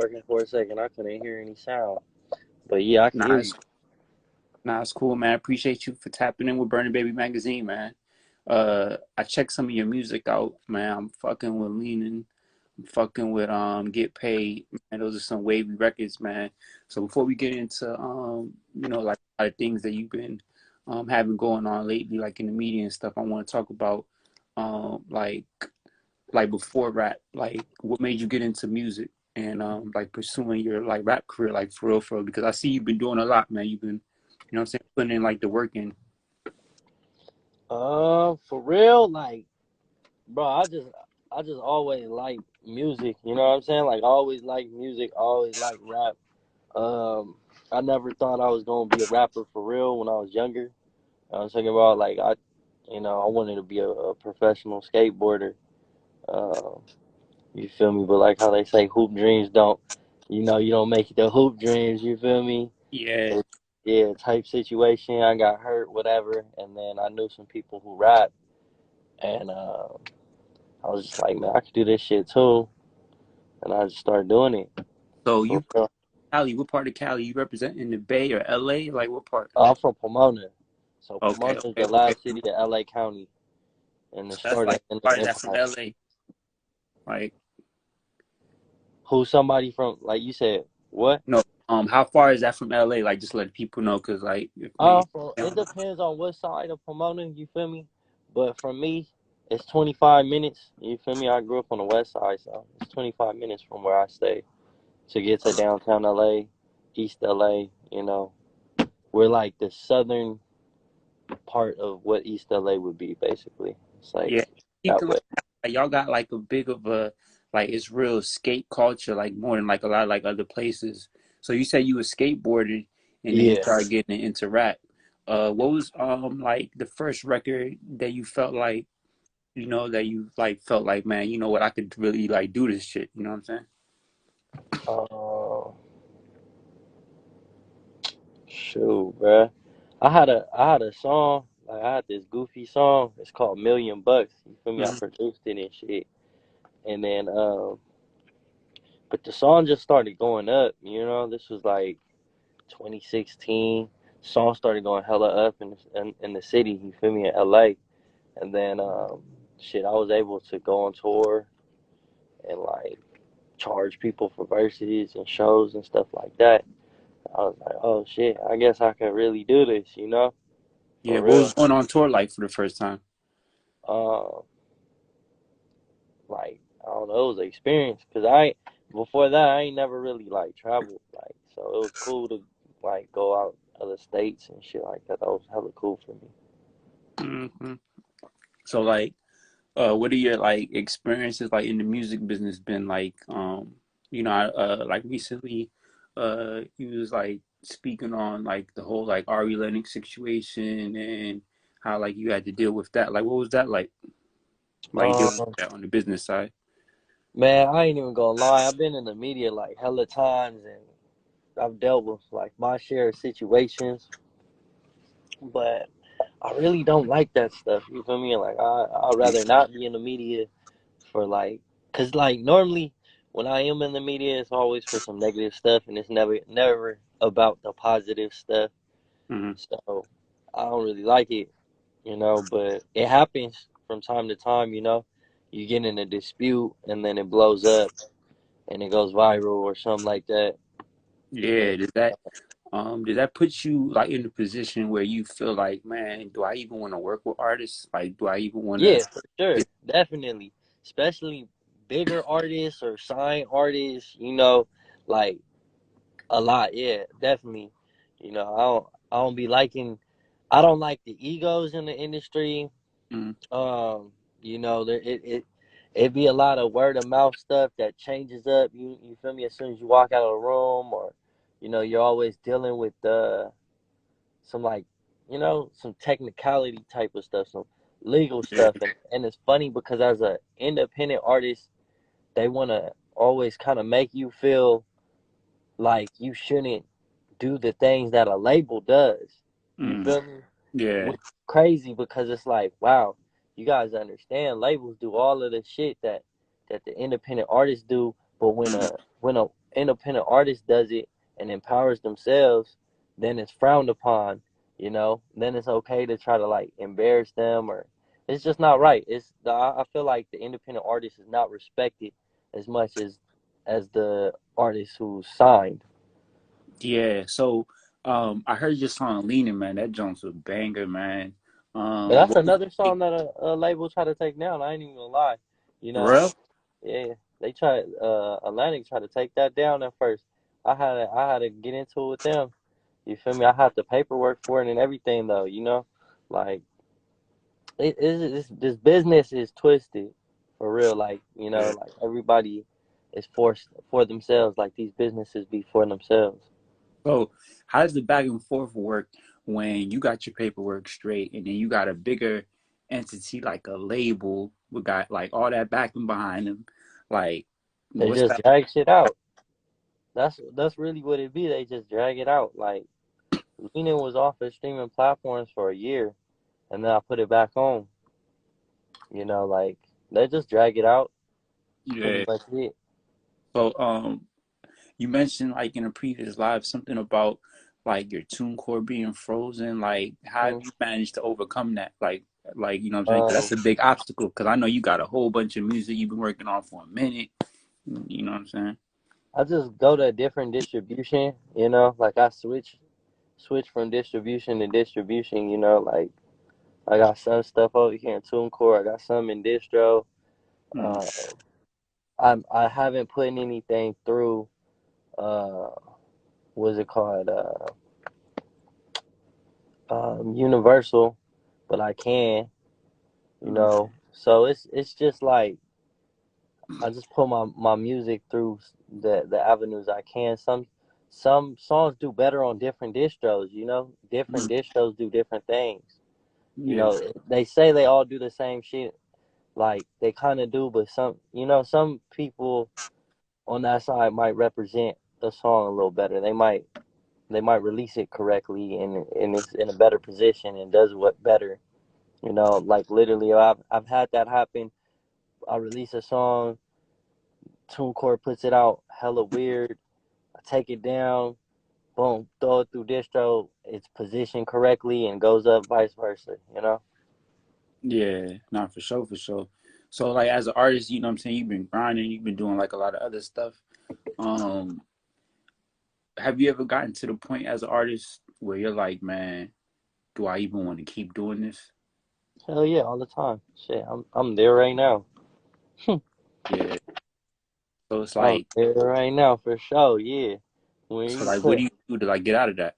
working for a second. I couldn't hear any sound. But yeah, I can hear you. Nah, it's cool, man. I appreciate you for tapping in with BurnaBaby magazine, man. I checked some of your music out, man. I'm fucking with Leaning. I'm fucking with Get Paid, man. Those are some wavy records, man. So before we get into like a lot of things that you've been having going on lately, like in the media and stuff, I want to talk about like before rap, like what made you get into music and like pursuing your like rap career, like for real, because I see you've been doing a lot, man. You've been, what I'm saying, putting in like the work in. For real, like, bro, I just always like music. You know what I'm saying? Like, I always like music. Always like rap. Um, I never thought I was gonna be a rapper for real when I was younger. I was thinking about like I wanted to be a professional skateboarder. Uh, you feel me? But like how they say, hoop dreams don't. You don't make it to hoop dreams. You feel me? Yeah. So, yeah, type situation. I got hurt, whatever, and then I knew some people who rap, and I was just like, man, I could do this shit too, and I just started doing it. So For you real. Cali, what part of Cali you represent in the Bay or LA? Like what part? I'm from Pomona, so Okay, Pomona is okay, the okay. last city of LA County, and it So that's started like in part of that from the LA. Like who somebody from like you said what? no, how far is that from LA? Like just let people know, cause like if they, It depends on what side of Pomona, you feel me? But for me, it's 25 minutes. You feel me? I grew up on the west side, so it's 25 minutes from where I stay to get to downtown LA, East LA. We're like the southern part of what East LA would be, basically. It's like yeah, that speaking way. like y'all got like a big of a like it's real skate culture, like more than like a lot of like other places. So you said you were skateboarding and then you Yeah. started getting into rap. What was like the first record that you felt like that you like felt like, man, you know what, I could really like do this shit. You know what I'm saying? Uh, Shoot, bruh. I had a song. Like I had this goofy song. It's called Million Bucks. You feel me? I Hmm. produced it and shit. And then but the song just started going up. This was like 2016. Song started going hella up in the city. You feel me? In LA. And then shit, I was able to go on tour and like charge people for verses and shows and stuff like that. I was like, oh shit, I guess I could really do this, Yeah, for what real. was going on tour like for the first time? Uh, like I don't know, it was an experience because I before that I ain't never really like traveled like so it was cool to like go out other states and shit like that. That was hella cool for me. Hmm. So like, what are your like experiences like in the music business been like? Like recently, you was like speaking on like the whole like Ari Lennox situation and how like you had to deal with that. Like, what was that like dealing with Um, that on the business side? Man, I ain't even gonna lie. I've been in the media like hella times and I've dealt with like my share of situations, but I really don't like that stuff. You feel me? Like I'd rather not be in the media for like, cause like normally when I am in the media, it's always for some negative stuff, and it's never about the positive stuff. Mm-hmm. So I don't really like it. But it happens from time to time. You get in a dispute and then it blows up and it goes viral or something like that. Yeah, And does that put you like in a position where you feel like, man, do I even want to work with artists? Like, do I even want to yeah, for sure, definitely, especially bigger artists or sign artists, like a lot. Yeah, definitely. I don't be liking. I don't like the egos in the industry. get? There it be a lot of word of mouth stuff that changes up. You feel me? As soon as you walk out of the room, or you're always dealing with some like some technicality type of stuff, some legal Yeah, stuff, and it's funny because as a independent artist, they want to always kind of make you feel like you shouldn't do the things that a label does. You mm, feel me? yeah, Which is crazy because it's like, wow, you guys understand labels do all of the shit that the independent artists do, but when mm, a independent artist does it and empowers themselves, then it's frowned upon. Then it's okay to try to like embarrass them, or it's just not right. I feel like the independent artist is not respected as much as the artist who's signed. Yeah. So, I heard your song "Leaning," man. That joint's a banger, man. But that's What was another it? song that a label try to take down. I ain't even gonna lie. You For know, real? yeah, they tried. Atlantic tried to take that down at first. I had to get into it with them. You feel me? I had the paperwork for it and everything, though. Like this business is twisted for real. Like Yeah. like everybody is forced for themselves. Like these businesses be for themselves. So, how does the back and forth work when you got your paperwork straight and then you got a bigger entity like a label we got like all that backing behind them? Like, They what's just that? drag shit out. That's really what it be. They just drag it out. Like Leaning was off of streaming platforms for a year, and then I put it back on. Like they just drag it out. It's pretty Yeah. much it. So, you mentioned like in a previous live something about like your tune core being frozen. Like, how have Mhm. you managed to overcome that? Like you know what I'm saying? 'Cause Um, that's a big obstacle. Because I know you got a whole bunch of music you've been working on for a minute. You know what I'm saying? I just go to a different distribution. Like I switch from distribution to distribution. Like I got some stuff over here in TuneCore. I got some in distro. Mm, Uh, I haven't put anything through. Uh, what's it called? Universal, but I can. mm, So it's just like I just put my music through the avenues I can. Some songs do better on different distros. Different mm. distros do different things. Yeah, They say they all do the same shit. Like they kind of do, but some people on that side might represent the song a little better. They might release it correctly and it's in a better position and does what better. Like literally, I've had that happen. I release a song, TuneCore puts it out hella weird. I take it down, boom, throw it through distro. It's positioned correctly and goes up, vice versa. yeah, not for sure, for sure. So like as an artist, you know what I'm saying, you've been grinding, you've been doing like a lot of other stuff. Um, have you ever gotten to the point as an artist where you're like, man, do I even want to keep doing this? Hell yeah, all the time. Shit, I'm there right now. Yeah. So it's I'm like, there right now for sure. Yeah. When so you like, what do put you do to like get out of that?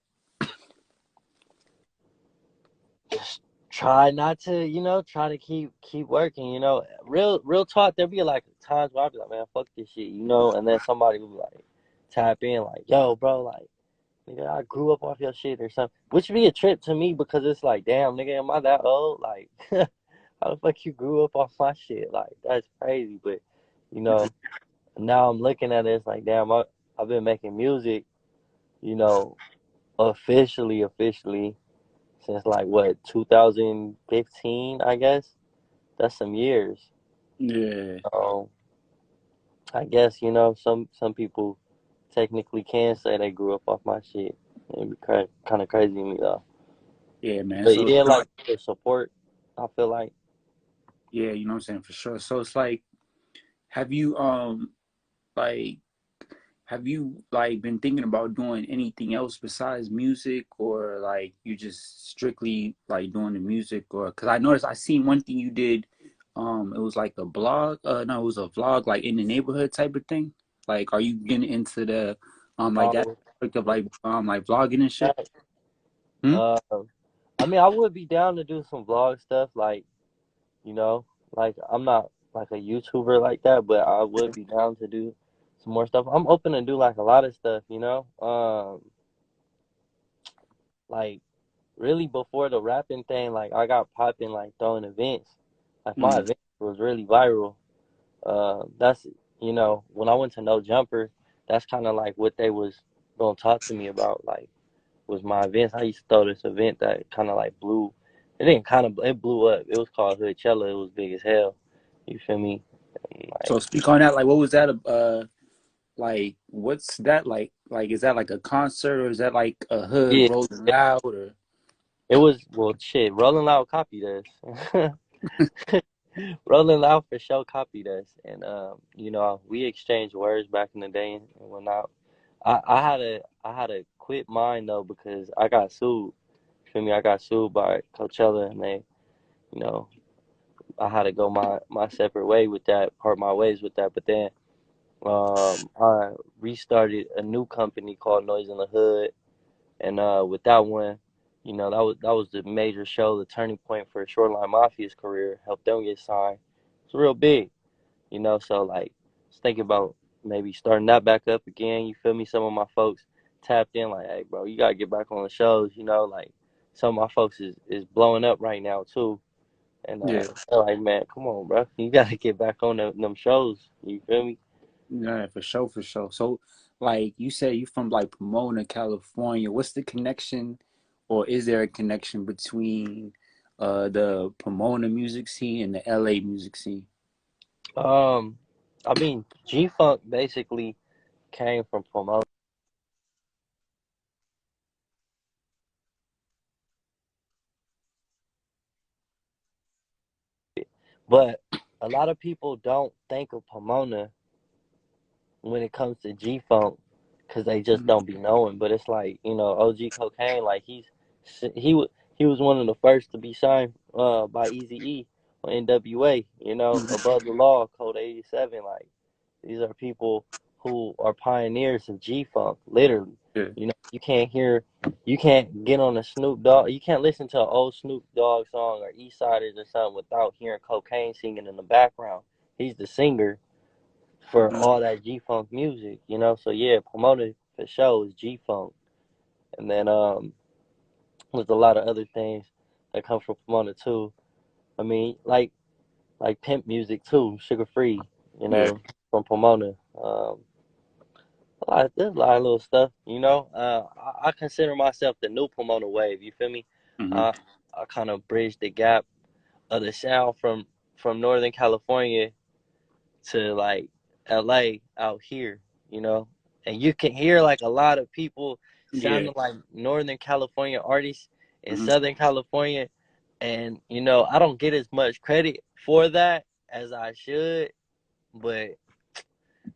just try not to, try to keep working. Real talk. There'll be like times where I'll be like, man, fuck this shit. And then somebody will be like, tap in, like, yo, bro, like, nigga, I grew up off your shit or something. Which be a trip to me because it's like, damn, nigga, am I that old? Like, how the fuck you grew up off my shit? Like, that's crazy. But, you know, now I'm looking at it, it's like, damn, I've been making music, you know, officially since like what 2015, I guess. That's some years. Yeah, Um, I guess some people technically can say they grew up off my shit. It'd be kind of crazy to me though. yeah, man. But So yeah, like the support, I feel like. yeah, you know what I'm saying, for sure. So it's like, have you like have you like been thinking about doing anything else besides music, or like you just strictly like doing the music? Or because I noticed I seen one thing you did, it was like a blog, no, it was a vlog like in the neighborhood type of thing. Like, are you getting into the like that Um, aspect of with like vlogging and shit? that, Hmm? uh, I mean, I would be down to do some vlog stuff, like you know, like I'm not like a YouTuber like that, but I would be down to do some more stuff. I'm open to do like a lot of stuff. Like really before the rapping thing, like I got popping like throwing events. Like my Mm, event was really viral. That's when I went to No Jumper, that's kind of like what they was gonna talk to me about. Like was my events. I used to throw this event that kind of like blew. It didn't kind of it blew up. It was called Hoodchella. It was big as hell. You feel me? so Like speak on that. Like, what was that? Like, what's that like? Like, is that like a concert or is that like a hood Yeah, rolling loud or? it was well shit. Rolling Loud copied us. Rolling Loud for sure copied us, and we exchanged words back in the day and whatnot. I had to quit mine though because I got sued. Feel me? I got sued by Coachella, and they, you know, I had to go my separate way with that, part my ways with that. But then I restarted a new company called Noise in the Hood, and with that one, that was the major show, the turning point for Shoreline Mafia's career. Helped them get signed. It's real big. So like, just thinking about maybe starting that back up again. You feel me? Some of my folks tapped in like, hey, bro, you gotta get back on the shows. Like some of my folks is blowing up right now too, and Yeah, they're like, man, come on, bro, you gotta get back on them shows. You feel me? yeah, for sure, for sure. So, like you said, you from like Pomona, California. What's the connection, or is there a connection between the Pomona music scene and the LA music scene? Um, I mean, G Funk basically came from Pomona, but a lot of people don't think of Pomona when it comes to G Funk, because they just Mhm. don't be knowing. But it's like, OG Cocaine, like he was one of the first to be signed by Easy E on NWA. Mhm. Above the law, Code 87. Like these are people who are pioneers of G Funk, literally. Yeah. You can't get on a Snoop Dogg, you can't listen to an old Snoop Dogg song or East Siders or something without hearing Cocaine singing in the background. He's the singer for Mhm. all that G Funk music. So yeah, promoted for sure is G Funk, and then there's a lot of other things that come from Pomona too. I mean, like pimp music too, sugar free, Yeah. from Pomona. There's a lot of little stuff. I consider myself the new Pomona wave. You feel me? Hmm. Uh, I kind of bridge the gap of the sound from Northern California to like LA out here, you know. And you can hear like a lot of people Yeah. sounding like Northern California artists in Hmm. Southern California, and I don't get as much credit for that as I should, but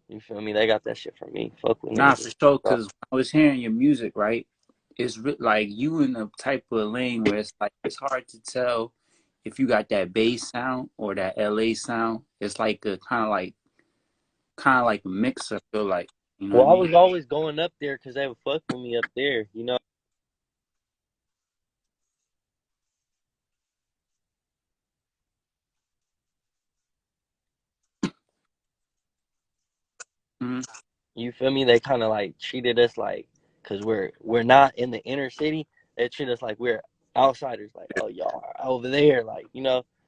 you feel me? They got that shit from me. Fuck with Nah, niggas. for sure. Cause when I was hearing your music, right, like you in a type of lane where it's like it's hard to tell if you got that bass sound or that LA sound. It's like a kind of like a mix. I feel like, you know what I Well, I mean? was always going up there because they would fuck with me up there. Hmm. You feel me? They kind of like treated us like, cause we're not in the inner city. They treat us like we're outsiders. Like, oh, y'all are over there, like.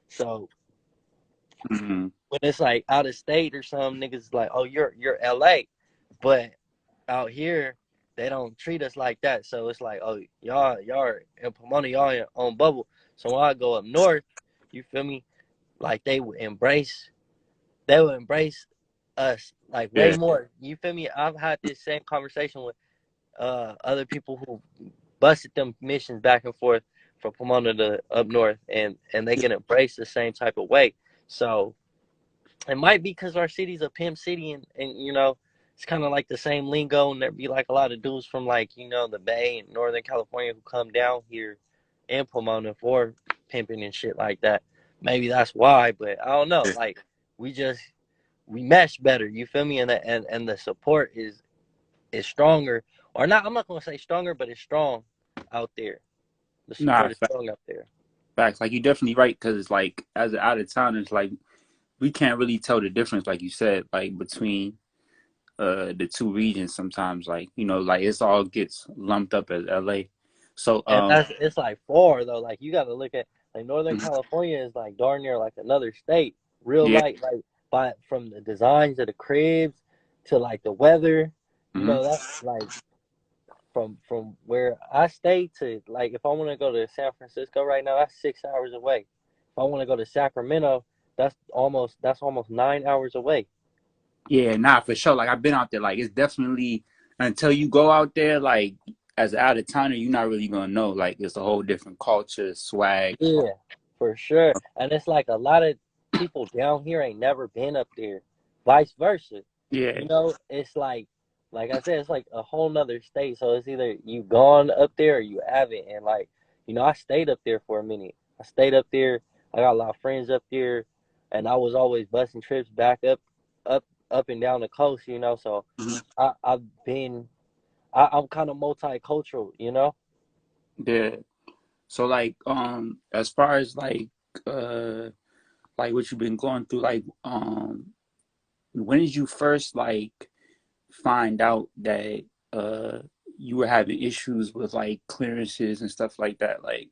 So Hmm. when it's like out of state or some niggas like, oh, you're LA, but out here they don't treat us like that. So it's like, oh, y'all are in Pomona, y'all in on bubble. So when I go up north, you feel me? Like they would embrace us like way Yeah. more. You feel me? I've had this same conversation with other people who busted them missions back and forth from Pomona to up north, and they can embrace the same type of way. So it might be because our city's a pimp city, and it's kind of like the same lingo, and there'd be like a lot of dudes from like the Bay and Northern California who come down here in Pomona for pimping and shit like that. Maybe that's why, but I don't know. Yeah. Like we just we mesh better. You feel me? And the support is stronger, or not. I'm not gonna say stronger, but it's strong out there. The Nah, support is strong out there. facts. Like you're definitely right. Cause it's like as an out of town, it's like we can't really tell the difference, like you said, like between the two regions sometimes, like like it's all gets lumped up as LA. So And it's like far though. Like you got to look at like Northern mhm. California is like darn near like another state. Real Yeah. like by from the designs of the cribs to like the weather. Hmm. That's like from where I stay to like if I want to go to San Francisco right now, that's 6 hours away. If I want to go to Sacramento, that's almost 9 hours away. Yeah, nah, for sure. Like I've been out there. Like it's definitely until you go out there, like as an out of towner, you're not really gonna know. Like it's a whole different culture, swag. Yeah, for sure. And it's like a lot of people down here ain't never been up there. Vice versa. Yeah. You know, it's like I said, it's like a whole nother state. So it's either you gone up there or you haven't. And like, I stayed up there for a minute. I stayed up there. I got a lot of friends up there, and I was always busting trips back up, up and down the coast. So Mhm. I've been. I'm kind of multicultural. Yeah. So as far as like what you've been going through, like when did you first like find out that you were having issues with like clearances and stuff like that? Like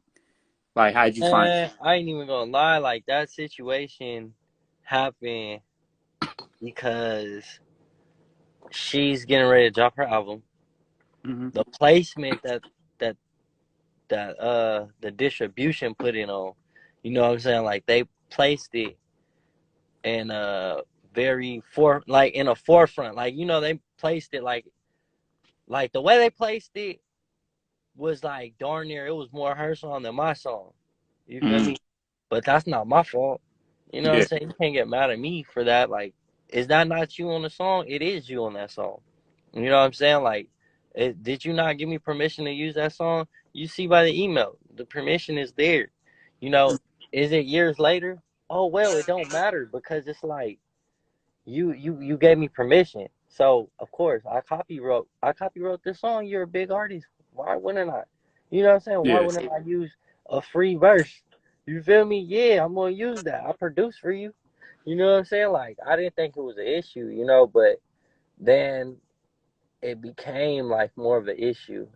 how'd you find? I ain't even gonna lie. Like that situation happened because she's getting ready to drop her album. Mm-hmm. The placement that the distribution put it on, you know what I'm saying? Like they placed it in a like in a forefront. Like they placed it like the way they placed it was like darn near it was more her song than my song. You feel Mm-hmm. me? But that's not my fault. You know what I'm Yeah. saying? You can't get mad at me for that. Like, is that not you on the song? It is you on that song. You know what I'm saying? Like, did you not give me permission to use that song? You see by the email, the permission is there. You know, is it years later? Oh well, it don't matter because it's like you gave me permission. So of course I copywrote this song. You're a big artist. Why wouldn't I? You know what I'm saying? Why Yeah. wouldn't I use a free verse? You feel me? Yeah, I'm gonna use that. I produce for you. You know what I'm saying? Like I didn't think it was an issue, but then it became like more of an issue,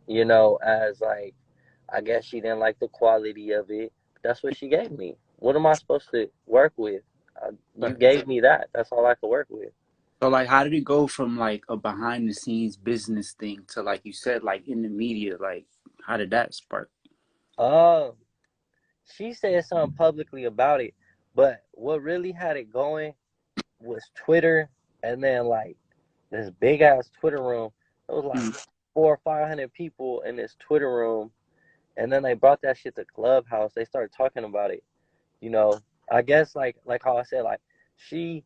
as like I guess she didn't like the quality of it. That's what she gave me. What am I supposed to work with? You gave me that. That's all I could work with. So like how did it go from like a behind the scenes business thing to like you said like in the media? Like how did that spark? Uh, she said something publicly about it, but what really had it going was Twitter, and then like this big ass Twitter room. It was like Mm, 400 or 500 people in this Twitter room, and then they brought that shit to Clubhouse. They started talking about it. You know, I guess like how I said, like she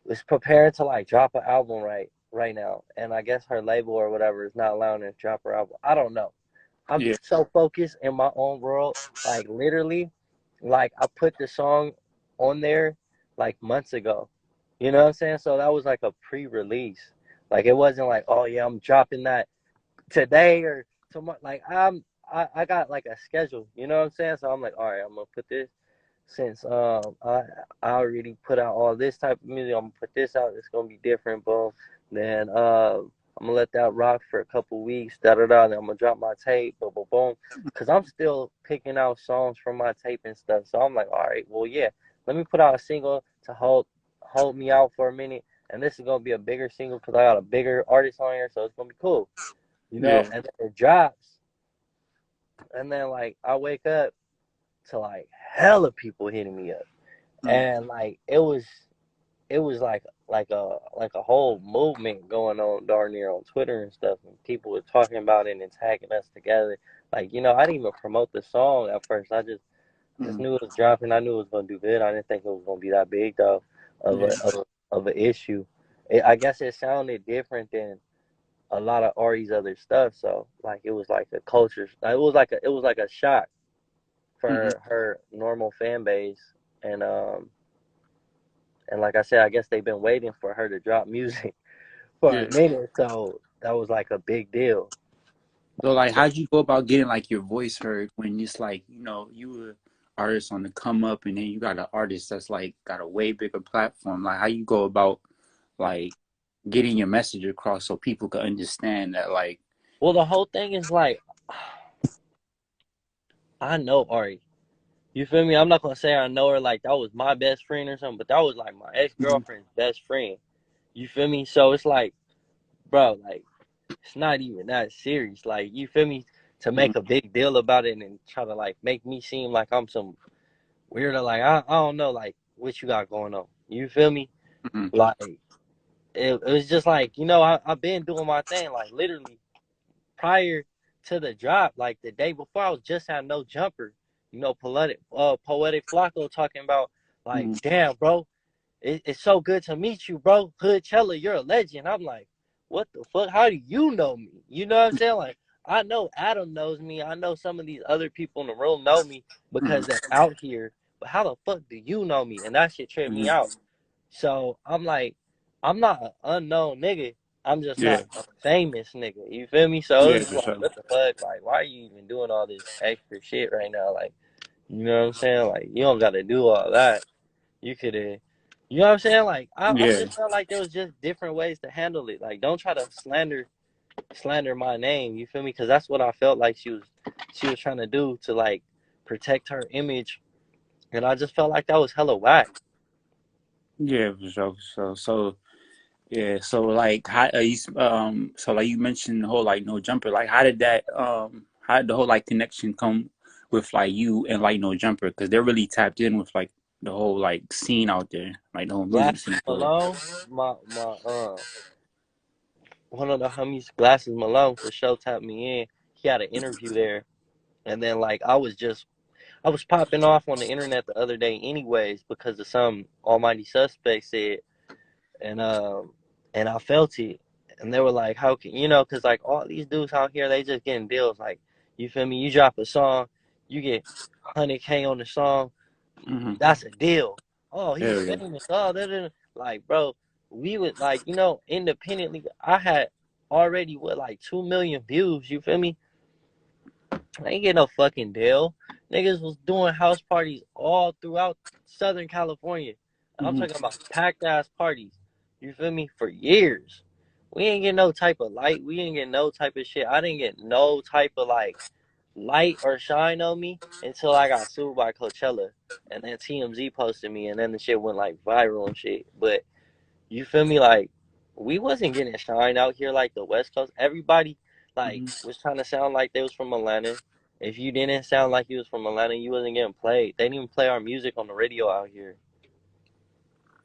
was prepared to like drop an album right now, and I guess her label or whatever is not allowing her to drop her album. I don't know. I'm yeah. so focused in my own world. Like literally, like I put the song on there like months ago. You know what I'm saying? So that was like a pre-release. Like it wasn't like, oh yeah, I'm dropping that today or tomorrow. Like I got like a schedule. You know what I'm saying? So I'm like, all right, I'm gonna put this since I already put out all this type of music. I'm gonna put this out. It's gonna be different, boom. Then I'm gonna let that rock for a couple weeks. Da da da. Then I'm gonna drop my tape. Boom boom boom. Cause I'm still picking out songs from my tape and stuff. So I'm like, all right, well yeah. Let me put out a single to hold me out for a minute. And this is gonna be a bigger single because I got a bigger artist on here, so it's gonna be cool, Yeah. And then it drops, and then like I wake up to like hella people hitting me up, Mm, and like it was like a whole movement going on darn near on Twitter and stuff, and people were talking about it and tagging us together. Like I didn't even promote the song at first. I just mm, knew it was dropping. I knew it was gonna do good. I didn't think it was gonna be that big though of yeah. an issue. I guess it sounded different than a lot of Ari's other stuff. So like it was like a culture. It was like a shock Hmm. for her normal fan base, and like I said, I guess they've been waiting for her to drop music for Yeah. a minute, so that was like a big deal. So like So, how'd you go about getting like your voice heard when it's like, you were artist on the come up and then you got an artist that's like got a way bigger platform. Like how you go about like getting your message across so people can understand that like well, the whole thing is like, I know Ari. You feel me? I'm not gonna say I know her like that was my best friend or something, but that was like my ex Mhm, girlfriend's best friend. You feel me? So it's like, bro, like it's not even that serious. Like you feel me? To mhm, make a big deal about it and try to like make me seem like I'm some weirdo. Like I don't know like what you got going on. You feel me? mhm, Like it was just like, I've been doing my thing, like literally prior to the drop, like the day before, I was just at No Jumper. Poetic Flacco talking about like, Mm, damn, bro, it's so good to meet you, bro. Hoodchella, you're a legend. I'm like, what the fuck? How do you know me? You know what I'm saying? Like, I know Adam knows me. I know some of these other people in the room know me because mm, they're out here. But how the fuck do you know me? And that shit tripped me mm. out. So I'm like, I'm not an unknown nigga. I'm just Yeah, not a famous nigga. You feel me? So it yeah, was just for like, sure. what the fuck? Like, why are you even doing all this extra shit right now? Like, you know what I'm saying? Like, you don't got to do all that. You could have, you know what I'm saying? Like, I Yeah, just felt like there was just different ways to handle it. Like, don't try to slander my name. You feel me? Because that's what I felt like she was trying to do to like protect her image, and I just felt like that was hella whack. yeah, for sure, for sure. So yeah, so like how so like you mentioned the whole like No Jumper. Like how did the whole like connection come with like you and like No Jumper? Because they're really tapped in with like the whole like scene out there, like the whole music Glasses scene for real. Malone, my one of the homies, Glasses Malone, for sure tapped me in. He had an interview there, and then like I was popping off on the internet the other day, anyways, because of some almighty suspect said, and I felt it, and they were like, how can because like all these dudes out here, they just getting deals, like you feel me? You drop a song, you get 100K on the song, Hmm. that's a deal. Oh, he's Hell yeah. famous. Oh, like, bro, we would like, independently. I had already what like 2 million views. You feel me? I ain't get no fucking deal. Niggas was doing house parties all throughout Southern California. I'm Hmm. talking about packed ass parties. You feel me? For years. We ain't get no type of light. We ain't get no type of shit. I didn't get no type of like light or shine on me until I got sued by Coachella. And then TMZ posted me, and then the shit went like viral and shit. But you feel me? Like, we wasn't getting shine out here like the West Coast. Everybody like Hmm. was trying to sound like they was from Atlanta. If you didn't sound like you was from Atlanta, you wasn't getting played. They didn't even play our music on the radio out here.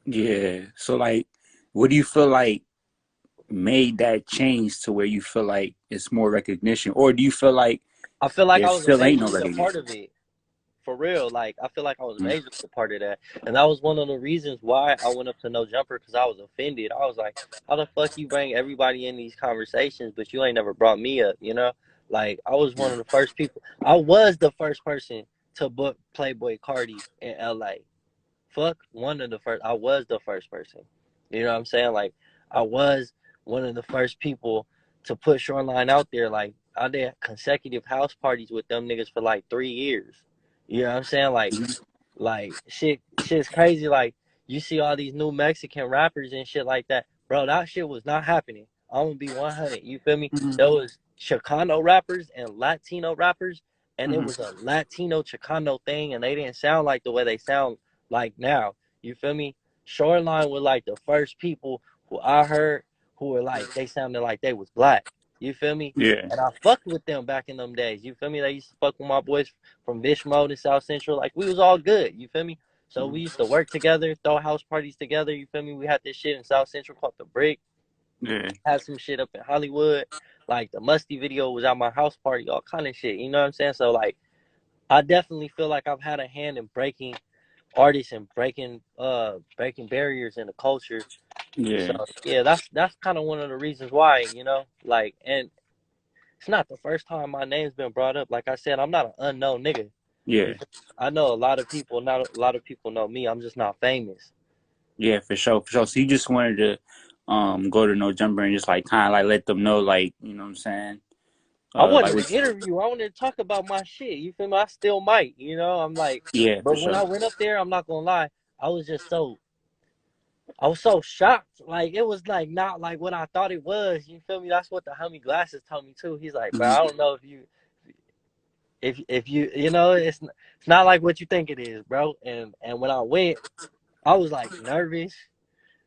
Yeah. So like, what do you feel like made that change to where you feel like it's more recognition, or do you feel like I feel like there I was still ain't no majorly a recognition? part of it. For real, like I feel like I was majorly a part of that, and that was one of the reasons why I went up to No Jumper, because I was offended. I was like, "How the fuck you bring everybody in these conversations, but you ain't never brought me up?" Like I was one of the first people. I was the first person to book Playboy Cardi in L.A. Fuck, one of the first. I was the first person. You know what I'm saying? Like I was one of the first people to put Shoreline out there. Like I did consecutive house parties with them niggas for like 3 years. You know what I'm saying? Like shit's crazy. Like you see all these new Mexican rappers and shit like that, bro. That shit was not happening. I'm gonna be 100. You feel me? Hmm. There was Chicano rappers and Latino rappers, and it Hmm. was a Latino Chicano thing, and they didn't sound like the way they sound like now. You feel me? Shoreline was like the first people who I heard who were like they sounded like they was black. You feel me? Yeah. And I fucked with them back in them days. You feel me? They used to fuck with my boys from Mode and South Central. Like we was all good. You feel me? So we used to work together, throw house parties together. You feel me? We had this shit in South Central called the Brick. Yeah. Had some shit up in Hollywood. Like the Musty video was at my house party, all kind of shit. You know what I'm saying? So like I definitely feel like I've had a hand in breaking artists and breaking barriers in the culture. So Yeah. yeah, that's kind of one of the reasons why, like, and it's not the first time my name's been brought up. Like I said, I'm not an unknown nigga. Yeah. You feel me? I know a lot of people. Not a lot of people know me. I'm just not famous. Yeah, for sure, for sure. So you just wanted to go to No Jumper and just like kind of like let them know, like, you know what I'm saying? I Like wanted what to interview. I wanted to talk about my shit. You feel me? I still might. I'm like, yeah, for but when sure. I went up there, I'm not gonna lie. I was just I was so shocked. Like it was like not like what I thought it was. You feel me? That's what the homie Glasses told me too. He's like, bro, I Hmm. don't know if you it's not like what you think it is, bro. And when I went, I was like nervous.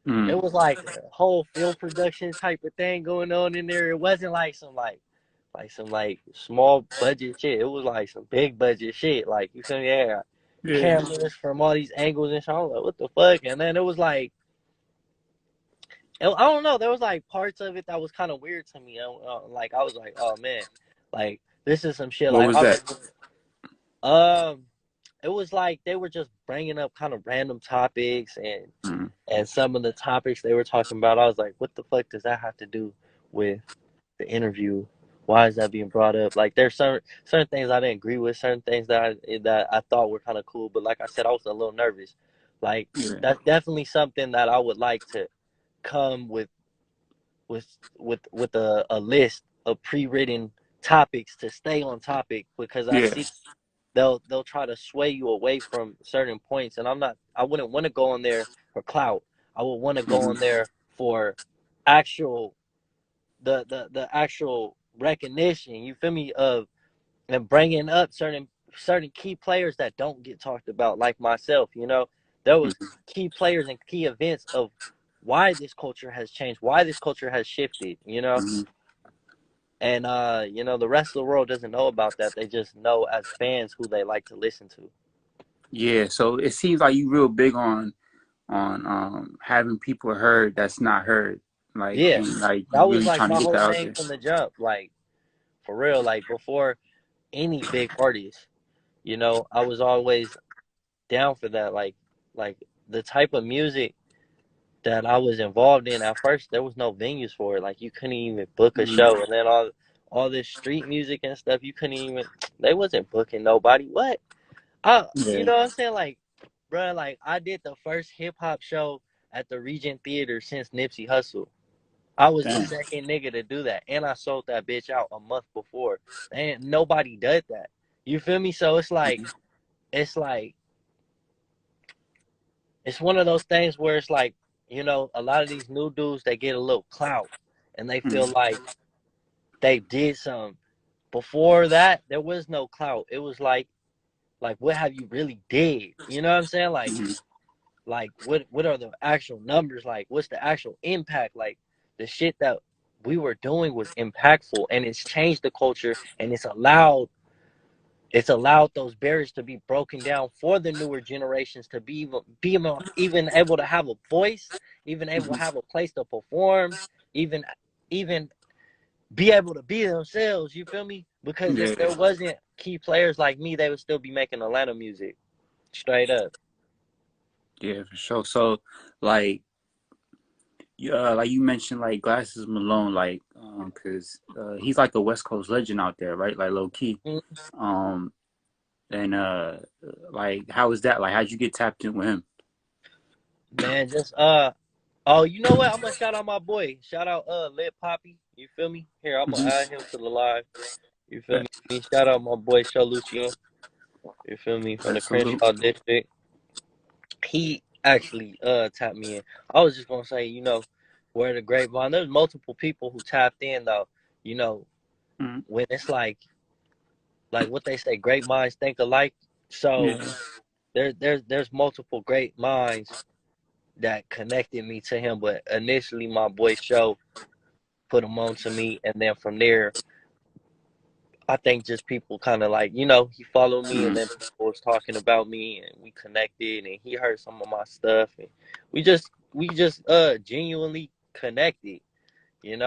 Hmm. It was like a whole film production type of thing going on in there. It wasn't like some like small budget shit. It was like some big budget shit. Like you feel me? Yeah, Yeah. cameras from all these angles and shit. I was like, what the fuck? And then it was like, I don't know. There was like parts of it that was kind of weird to me. Like I was like, oh man, like this is some shit. What Like was that? obviously, um, it was like they were just bringing up kind of random topics, Mm, and some of the topics they were talking about, I was like, what the fuck does that have to do with the interview? Why is that being brought up? Like there's certain things I didn't agree with, certain things that I thought were kind of cool, but like I said, I was a little nervous. Like yeah, that's definitely something that I would like to come with a list of pre-written topics to stay on topic, because I yeah. see they'll try to sway you away from certain points, and I wouldn't want to go on there for clout. I would want to go on Hmm. there for actual the actual recognition, you feel me, of and bringing up certain key players that don't get talked about, like myself. There was key players and key events of why this culture has changed, why this culture has shifted. Hmm. And the rest of the world doesn't know about that. They just know as fans who they like to listen to. Yeah, so it seems like you real big on having people heard that's not heard, like, Yeah, and like that you was really like trying to my get whole that out thing there. from the jump. Like for real, like before any big artist, I was always down for that. Like the type of music that I was involved in at first, there was no venues for it. Like you couldn't even book a Hmm. show, and then all this street music and stuff, you couldn't even. They wasn't booking nobody. What? You Yeah, know what I'm saying? Like, bruh, like I did the first hip hop show at the Regent Theater since Nipsey Hussle. I was the damn. second nigga to do that, and I sold that bitch out a month before, and nobody did that. You feel me? So it's like it's one of those things where it's like, a lot of these new dudes, they get a little clout, and they feel Hmm. like they did something. Before that, there was no clout. It was like what have you really did? You know what I'm saying? Hmm. Like what are the actual numbers? Like what's the actual impact? Like the shit that we were doing was impactful, and it's changed the culture, and it's allowed those barriers to be broken down for the newer generations to even able to have a voice, even able to Hmm. have a place to perform, even even be able to be themselves. You feel me? Because if Yeah, there wasn't key players like me, they would still be making Atlanta music, straight up. yeah, for sure. So, like, like you mentioned, like Glasses Malone, like, cause he's like a West Coast legend out there, right? Like low key. Mm, Um, and like, how was that? Like, how'd you get tapped in with him? Man, just oh, you know what? I'm gonna shout out my boy. Shout out Lit Poppy. You feel me? Here, I'm gonna add Hmm. him to the live. You feel me? Shout out my boy Show Lucian. You feel me? From the Salute. Crenshaw district. He actually tapped me in. I was just gonna say, where the grapevine. There's multiple people who tapped in though. You know, Hmm. when it's like what they say, great minds think alike. So Yeah, there's multiple great minds that connected me to him. But initially, my boy Show put him on to me, and then from there, I think just people kind of like, he followed me, and then mm, people was talking about me, and we connected, and he heard some of my stuff, and we just genuinely connected,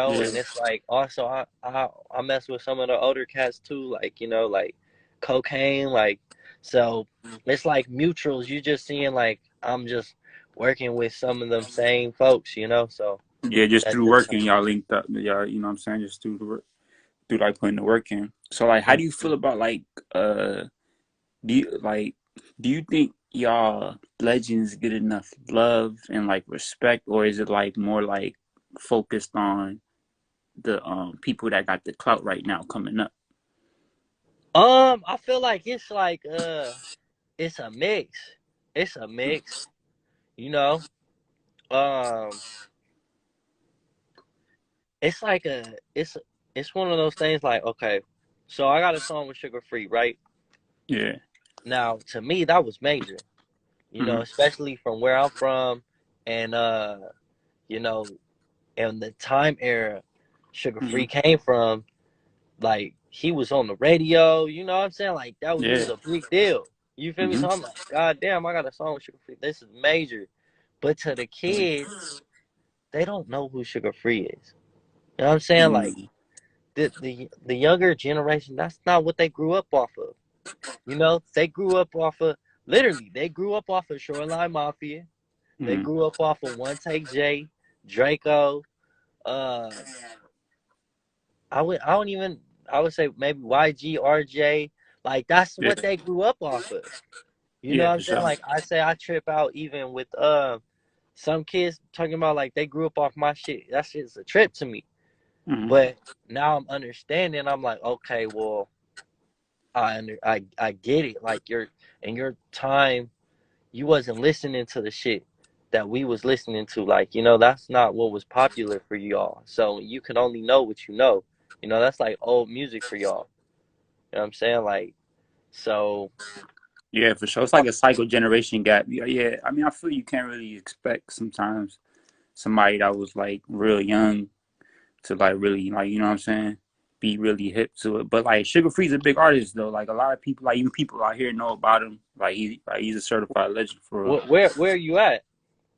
yeah, and it's like also I mess with some of the older cats too, like like cocaine, like so it's like mutuals. You just seeing like I'm just working with some of them same folks, so yeah. Just that through just working, y'all linked up. Y'all, you know what I'm saying? Just through the work, through like putting the work in. So, like, how do you feel about like, uh, do you like, do you think y'all legends get enough love and like respect, or is it like more like focused on the people that got the clout right now coming up? I feel like it's a mix. It's a mix, you know. Um, it's like it's one of those things like, okay, so I got a song with Sugar Free, right? Yeah. Now, to me, that was major, Hmm. especially from where I'm from, and you know, and the time era Sugar Hmm. Free came from. Like he was on the radio, you know what I'm saying? Like he Yeah. was a big deal. You feel me? Hmm. So I'm like, God damn, I got a song with Sugar Free. This is major. But to the kids, they don't know who Sugar Free is. You know what I'm saying? Like Mm, the younger generation, that's not what they grew up off of. You know, they grew up off of literally. They grew up off of Shoreline Mafia. They mm, grew up off of One Take J, Draco. Uh, I don't even. I would say maybe YG, RJ. Like that's yeah, what they grew up off of. You know yeah, what I'm for saying? sure. Like I say, I trip out even with some kids talking about like they grew up off my shit. That shit's a trip to me. Mm, But now I'm understanding. I'm like, okay, well, I get it. Like you're in your time, you wasn't listening to the shit that we was listening to. Like that's not what was popular for y'all. So you can only know what you know. That's like old music for y'all. You know what I'm saying? Like so. yeah, for sure. It's like a cycle generation gap. Yeah, yeah. I mean, I feel you can't really expect sometimes somebody that was like real young to like really like you know what I'm saying, be really hip to it. But like Sugar Free's a big artist though. Like a lot of people, like even people out here know about him. He's a certified legend for real. Where are you at?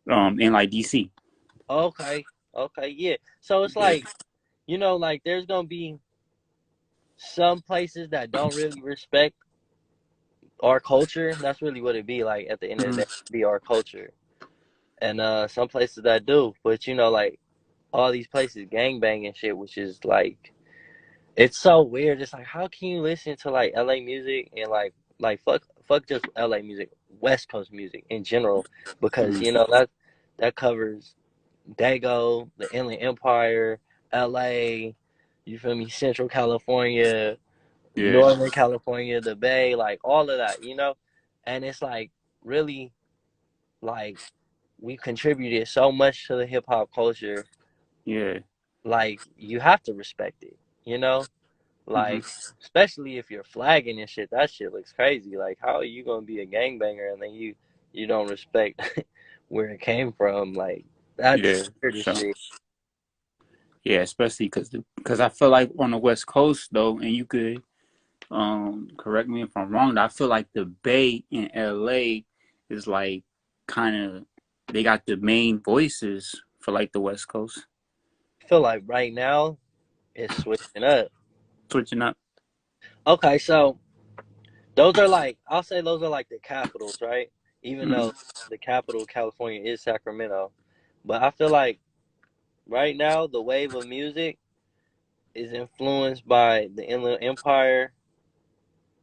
In like DC. Okay, okay, yeah. So it's Yeah. like like there's gonna be some places that don't really respect our culture. That's really what it be like at the end of the Hmm. day, be our culture. And some places that do, but like all these places gang banging shit, which is like it's so weird. It's like how can you listen to like LA music and like fuck just LA music, West Coast music in general, because Hmm. that covers Dago, the Inland Empire, LA, you feel me, Central California, Yeah. Northern California, the Bay, like all of that. And it's like really like we contributed so much to the hip hop culture. Yeah. Like you have to respect it, you know? Hmm. Like especially if you're flagging and shit, that shit looks crazy. Like how are you gonna be a gangbanger and then you don't respect where it came from? Like Yeah. that's For weird as sure. shit. Yeah, especially because I feel like on the West Coast though, and you could correct me if I'm wrong. I feel like the Bay in LA is like kind of they got the main voices for like the West Coast. I feel like right now it's switching up. Switching up. Okay, so those are like I'll say those are like the capitals, right? Even Hmm. though the capital of California is Sacramento. But I feel like right now the wave of music is influenced by the Inland Empire,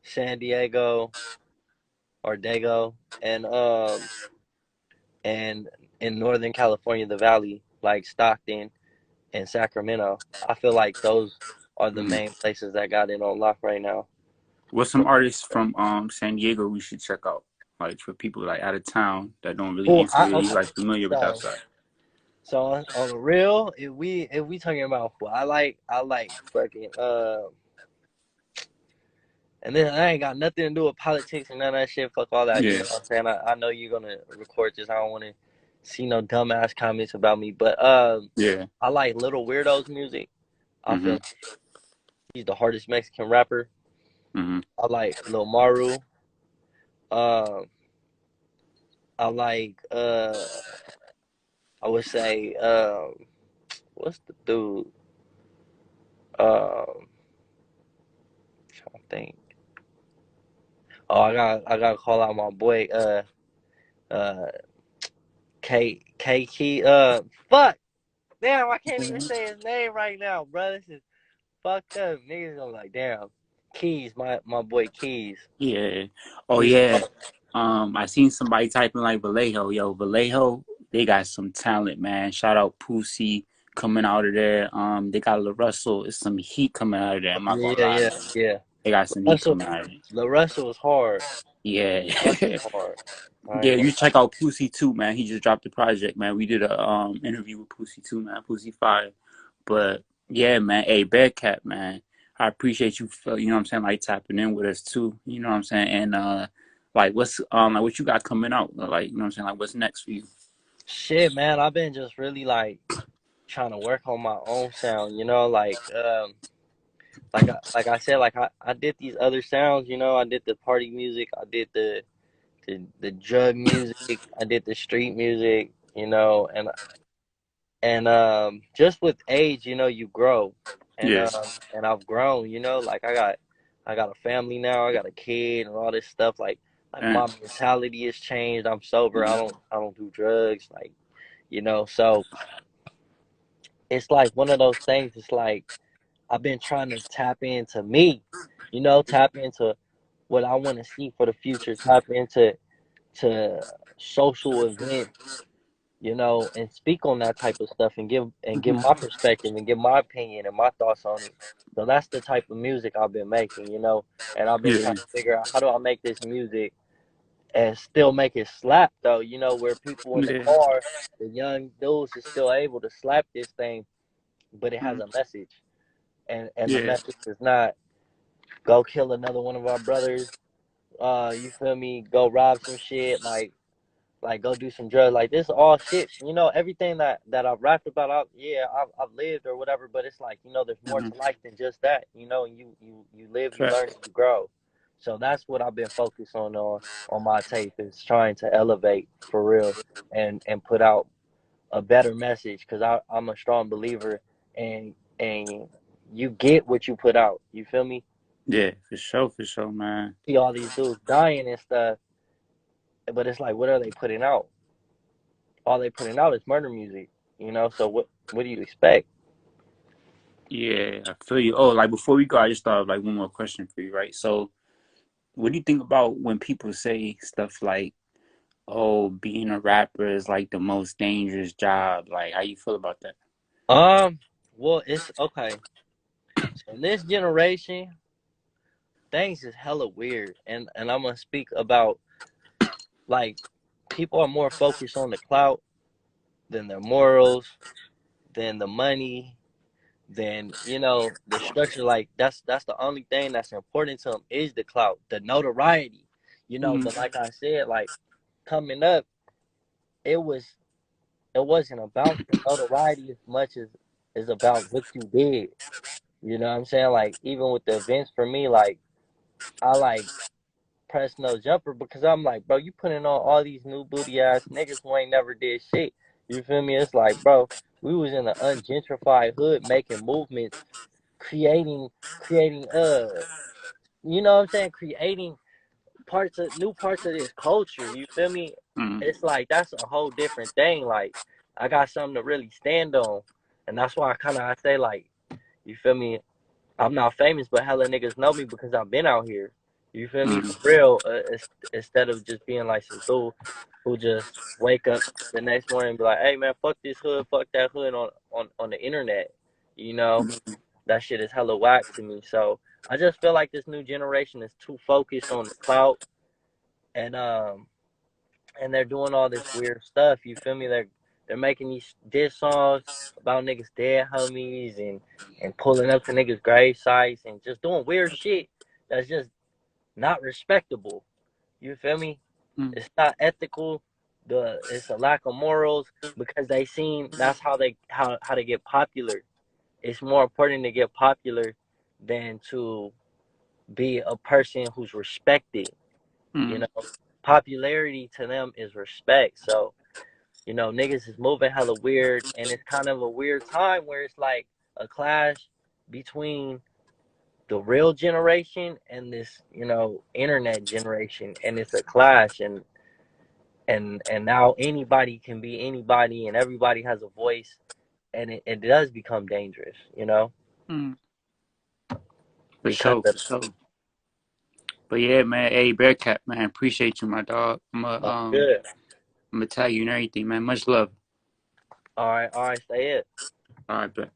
San Diego or Dago, and in Northern California the Valley, like Stockton and Sacramento. I feel like those are the Hmm. main places that got it on lock right now. What's some artists from San Diego we should check out? Like for people like out of town that don't really Oh, ain't really okay. like familiar with that So side. So on the real, if we talking about who I like fucking and then I ain't got nothing to do with politics and none of that shit. Fuck all that. You Yeah. know what I'm saying? I know you're gonna record this. I don't want to see no dumbass comments about me. But Yeah. I like Little Weirdo's music. I feel Hmm. like he's the hardest Mexican rapper. Hmm. I like Lil Maru. Um, I like I would say what's the dude? Trying to think. Oh, I gotta call out my boy uh K Key fuck damn I can't even say his name right now, bro. This is fucked up. Niggas gonna be like damn Keys, my boy Keys. Yeah. Oh He's yeah. I seen somebody typing like Vallejo. Yo, Vallejo, they got some talent, man. Shout out Pussy coming out of there. They got La Russell. It's some heat coming out of there. I'm not gonna yeah lie, yeah man. yeah. They got some heat Russell coming out of there. the Russell was hard. Yeah. Russell's hard. I Yeah, ain't you gonna check out Pussy too, man. He just dropped the project, man. We did a interview with Pussy too, man. Pussy Fire. But yeah, man. Hey, Bearcap, man. I appreciate you for you know what I'm saying, like tapping in with us too. You know what I'm saying? And like what's like what you got coming out? Like, you know what I'm saying? Like what's next for you? shit man. I've been just really like trying to work on my own sound. Like I said, like I did these other sounds. I did the party music. I did the drug music. I did the street music. And And just with age, you grow. And Yeah. and I've grown, like I got a family now, I got a kid and all this stuff. Like Yeah. my mentality has changed. I'm sober. I Mm-hmm. don't do drugs. So it's like one of those things. It's like I've been trying to tap into me, tap into what I want to see for the future, tap into to social events, and speak on that type of stuff and give my perspective and give my opinion and my thoughts on it. So that's the type of music I've been making, and I've been trying Yeah. to figure out how do I make this music and still make it slap though, where people in the Yeah. car, the young dudes is still able to slap this thing, but it has Mm. a message. And the Yeah. message is not go kill another one of our brothers, you feel me, go rob some shit, like go do some drugs. Like this all shit, everything that I've rapped about. I've lived or whatever, but it's like there's more Mm-hmm. to life than just that. And you live, you learn, Fact. and you grow. So that's what I've been focused on my tape is trying to elevate for real and put out a better message because I'm a strong believer and you get what you put out. You feel me? Yeah, for sure, man. See all these dudes dying and stuff, but it's like, what are they putting out? All they putting out is murder music. So what do you expect? Yeah, I feel you. Oh, like before we go, I just thought of like one more question for you, right? So, what do you think about when people say stuff like, "Oh, being a rapper is like the most dangerous job"? Like, how you feel about that? Well, it's okay. So in this generation, things is hella weird, and I'm gonna speak about like people are more focused on the clout than their morals, than the money, than the structure. Like that's the only thing that's important to them is the clout, the notoriety. Mm-hmm. But like I said, like coming up, it was it wasn't about the notoriety as much as is about what you did. You know what I'm saying? Like even with the events for me, like I like press no jumper because I'm like, bro, you putting on all these new booty ass niggas who ain't never did shit. You feel me? It's like, bro, we was in an ungentrified hood making movements, creating you know what I'm saying? Creating new parts of this culture. You feel me? Mm-hmm. It's like that's a whole different thing. Like I got something to really stand on. And that's why I say like, you feel me? I'm not famous, but hella niggas know me because I've been out here. You feel me? For Mm-hmm. real. Instead of just being like some dude who just wake up the next morning and be like, "Hey man, fuck this hood, fuck that hood on the internet." You know that shit is hella whack to me. So I just feel like this new generation is too focused on the clout and they're doing all this weird stuff. You feel me? They're making these diss songs about niggas dead homies and pulling up to niggas grave sites and just doing weird shit that's just not respectable. You feel me? It's not ethical. It's a lack of morals because they seen that's how they get popular. It's more important to get popular than to be a person who's respected. You Mm-hmm. know, popularity to them is respect. So niggas is moving hella weird, and it's kind of a weird time where it's like a clash between the real generation and this, internet generation, and it's a clash, and now anybody can be anybody, and everybody has a voice, and it does become dangerous, Mm-hmm. For because sure, of for sure. But yeah, man. Hey, Bearcat, man. Appreciate you, my dog. good. I'm gonna tell you and everything, man. Much love. All right, stay it. All right, bet.